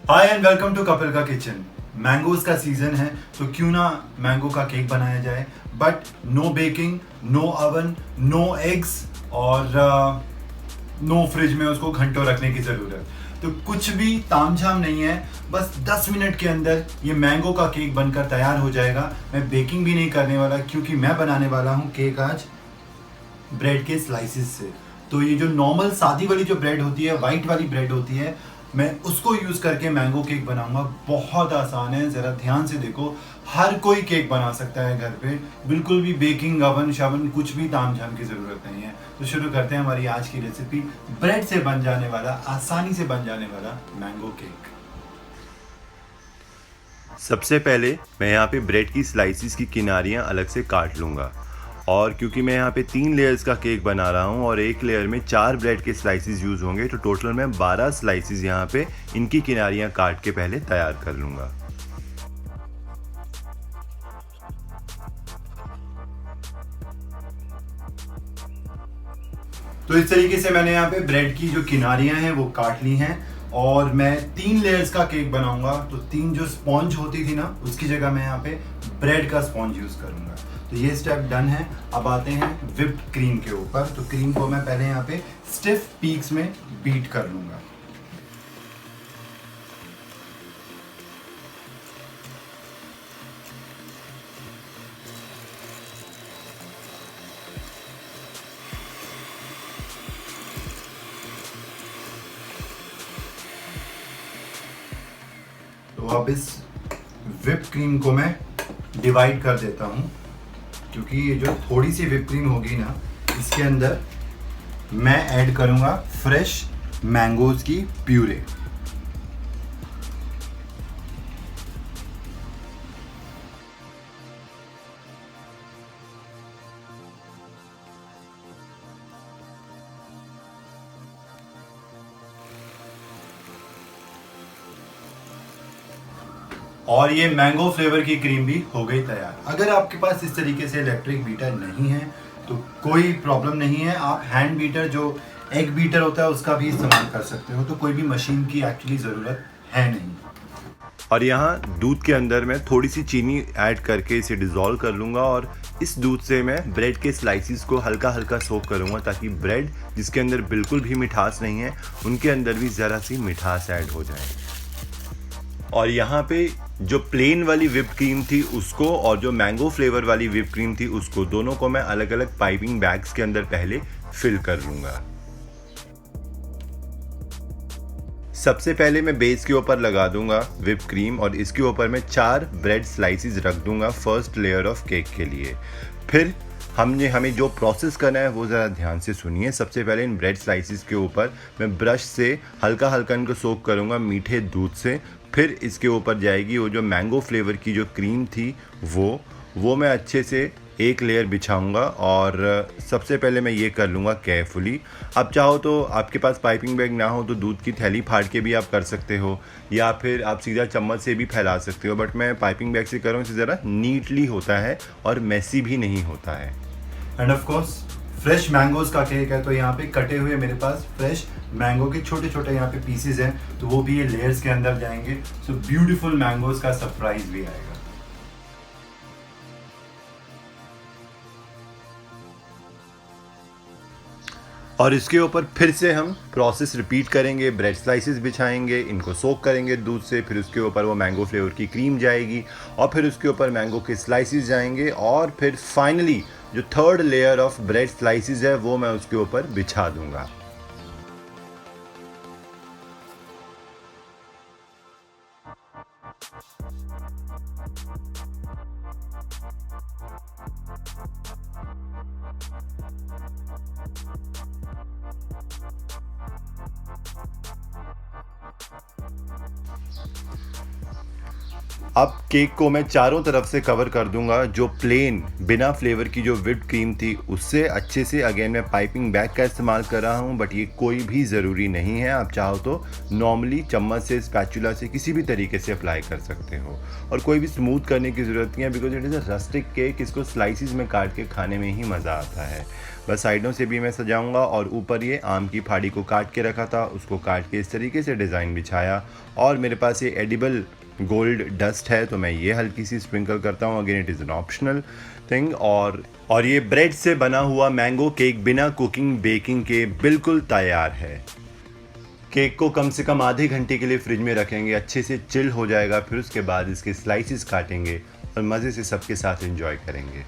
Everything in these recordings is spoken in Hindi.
Hi and welcome to Kapil का किचन। मैंगोज का सीजन है तो क्यों ना मैंगो का केक बनाया जाए, but no baking, no oven, no eggs और नो फ्रिज में उसको घंटों रखने की ज़रूरत। तो कुछ भी तामझाम नहीं है, बस 10 मिनट के अंदर ये मैंगो का केक बनकर तैयार हो जाएगा। मैं बेकिंग भी नहीं करने वाला क्योंकि मैं बनाने वाला हूँ केक आज ब्रेड के स्लाइसिस से। तो ये जो नॉर्मल सादी वाली जो ब्रेड होती है, वाइट वाली ब्रेड होती है, मैं उसको यूज़ करके मैंगो केक बनाऊंगा। बहुत आसान है, ज़रा ध्यान से देखो। हर कोई केक बना सकता है घर पे, बिल्कुल भी बेकिंग ओवन शवन कुछ भी तामझाम की ज़रूरत नहीं है। तो शुरू करते हैं हमारी आज की रेसिपी, ब्रेड से बन जाने वाला, आसानी से बन जाने वाला मैंगो केक। सबसे पहले मैं यहाँ पे ब्रेड की स्लाइसिस की किनारियाँ अलग से काट लूँगा। और क्योंकि मैं यहाँ पे 3 लेयर्स का केक बना रहा हूँ और एक लेयर में 4 ब्रेड के स्लाइसिस यूज़ होंगे, तो टोटल मैं 12 स्लाइसिस यहाँ पे इनकी किनारियाँ काट के पहले तैयार कर लूँगा। तो इस तरीके से मैंने यहाँ पे ब्रेड की जो किनारियाँ हैं वो काट ली हैं और मैं 3 लेयर्स का केक बनाऊंगा। तो 3 जो स्पॉन्ज होती थी ना, उसकी जगह मैं यहाँ पे ब्रेड का स्पॉन्ज यूज़ करूंगा। तो ये स्टेप डन है। अब आते हैं व्हिप्ड क्रीम के ऊपर। तो क्रीम को मैं पहले यहाँ पे स्टिफ पीक्स में बीट कर लूंगा। तो अब इस व्हिप क्रीम को मैं डिवाइड कर देता हूँ, क्योंकि ये जो थोड़ी सी व्हिप क्रीम होगी ना, इसके अंदर मैं ऐड करूँगा फ्रेश मैंगोज की प्यूरे। और ये मैंगो फ्लेवर की क्रीम भी हो गई तैयार। अगर आपके पास इस तरीके से इलेक्ट्रिक बीटर नहीं है तो कोई प्रॉब्लम नहीं है, आप हैंड बीटर जो एग बीटर होता है उसका भी इस्तेमाल कर सकते हो। तो कोई भी मशीन की एक्चुअली ज़रूरत है नहीं। और यहाँ दूध के अंदर मैं थोड़ी सी चीनी ऐड करके इसे डिज़ोल्व कर लूँगा और इस दूध से मैं ब्रेड के स्लाइसिस को हल्का हल्का सोक करूँगा, ताकि ब्रेड जिसके अंदर बिल्कुल भी मिठास नहीं है, उनके अंदर भी ज़रा सी मिठास ऐड हो जाए। और यहाँ पे जो प्लेन वाली व्हिप्ड क्रीम थी उसको और जो मैंगो फ्लेवर वाली व्हिप्ड क्रीम थी उसको, दोनों को मैं अलग अलग पाइपिंग बैग्स के अंदर पहले फिल कर लूँगा। सबसे पहले मैं बेस के ऊपर लगा दूंगा व्हिप्ड क्रीम और इसके ऊपर मैं 4 ब्रेड स्लाइसिस रख दूंगा फर्स्ट लेयर ऑफ केक के लिए। फिर हमें जो प्रोसेस करना है वो ज़रा ध्यान से सुनिए। सबसे पहले इन ब्रेड स्लाइसिस के ऊपर मैं ब्रश से हल्का हल्का इनको सोक करूंगा मीठे दूध से। फिर इसके ऊपर जाएगी वो जो मैंगो फ्लेवर की जो क्रीम थी वो मैं अच्छे से एक लेयर बिछाऊंगा और सबसे पहले मैं ये कर लूँगा केयरफुली। अब चाहो तो आपके पास पाइपिंग बैग ना हो तो दूध की थैली फाड़ के भी आप कर सकते हो, या फिर आप सीधा चम्मच से भी फैला सकते हो, बट मैं पाइपिंग बैग से कर रहा हूँ, इससे ज़रा नीटली होता है और मेसी भी नहीं होता है। End of course fresh mangoes का केक है, तो यहाँ पे कटे हुए मेरे पास फ्रेश मैंगो के छोटे छोटे यहाँ पे पीसेज हैं, तो वो भी ये लेयर्स के अंदर जाएंगे। सो ब्यूटीफुल मैंगोज का सरप्राइज भी आएगा। और इसके ऊपर फिर से हम प्रोसेस रिपीट करेंगे। ब्रेड स्लाइसिस बिछाएंगे, इनको सोक करेंगे दूध से, फिर उसके ऊपर वो मैंगो फ्लेवर की क्रीम जाएगी और फिर उसके ऊपर मैंगो के स्लाइसिस जाएंगे और फिर फाइनली जो third layer of bread slices है वो मैं उसके ऊपर बिछा दूंगा। अब केक को मैं चारों तरफ से कवर कर दूंगा। जो प्लेन बिना फ्लेवर की जो व्हिप्ड क्रीम थी उससे अच्छे से, अगेन मैं पाइपिंग बैग का इस्तेमाल कर रहा हूं, बट ये कोई भी ज़रूरी नहीं है। आप चाहो तो नॉर्मली चम्मच से, स्पैचुला से, किसी भी तरीके से अप्लाई कर सकते हो। और कोई भी स्मूथ करने की ज़रूरत नहीं है, because it is a rustic cake. इसको स्लाइसिस में काट के खाने में ही मज़ा आता है। बस साइडों से भी मैं सजाऊंगा, और ऊपर ये आम की फाड़ी को काट के रखा था, उसको काट के इस तरीके से डिज़ाइन बिछाया। और मेरे पास ये एडिबल गोल्ड डस्ट है, तो मैं ये हल्की सी स्प्रिंकल करता हूँ। Again it is an optional thing. और ये ब्रेड से बना हुआ मैंगो केक बिना कुकिंग बेकिंग के बिल्कुल तैयार है। केक को कम से कम आधे घंटे के लिए फ्रिज में रखेंगे, अच्छे से चिल हो जाएगा। फिर उसके बाद इसके स्लाइसिस काटेंगे और मज़े से सबके साथ एंजॉय करेंगे।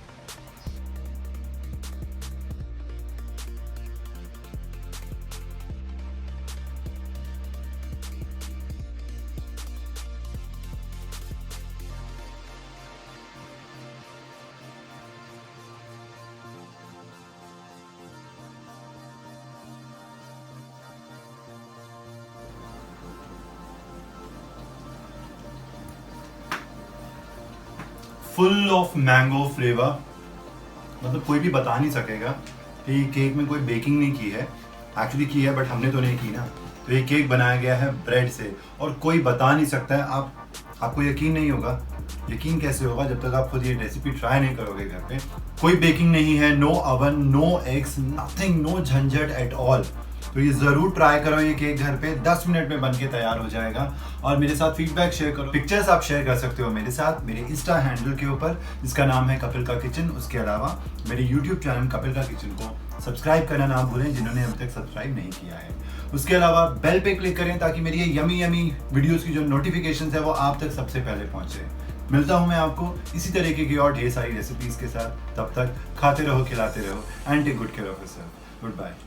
फुल ऑफ मैंगो फ्लेवर, मतलब कोई भी बता नहीं सकेगा कि केक में कोई बेकिंग नहीं की है। एक्चुअली की है, बट हमने तो नहीं की ना। तो ये केक बनाया गया है ब्रेड से, और कोई बता नहीं सकता है। आपको यकीन नहीं होगा। यकीन कैसे होगा जब तक आप खुद ये रेसिपी ट्राई नहीं करोगे घर पे। कोई बेकिंग नहीं है, no oven, no eggs, nothing, no झंझट एट ऑल। तो ये ज़रूर ट्राई करो। ये केक घर पे 10 मिनट में बन के तैयार हो जाएगा। और मेरे साथ फीडबैक शेयर करो। पिक्चर्स आप शेयर कर सकते हो मेरे साथ मेरे इंस्टा हैंडल के ऊपर, जिसका नाम है कपिल का किचन। उसके अलावा मेरे यूट्यूब चैनल कपिल का किचन को सब्सक्राइब करना ना भूलें, जिन्होंने अभी तक सब्सक्राइब नहीं किया है। उसके अलावा बेल पे क्लिक करें ताकि मेरी ये यमी यमी वीडियोस की जो नोटिफिकेशन है वो आप तक सबसे पहले पहुंचे। मिलता हूं मैं आपको इसी तरीके की और ढेर सारी रेसिपीज के साथ। तब तक खाते रहो, खिलाते रहो, and take good care of yourself. Good bye.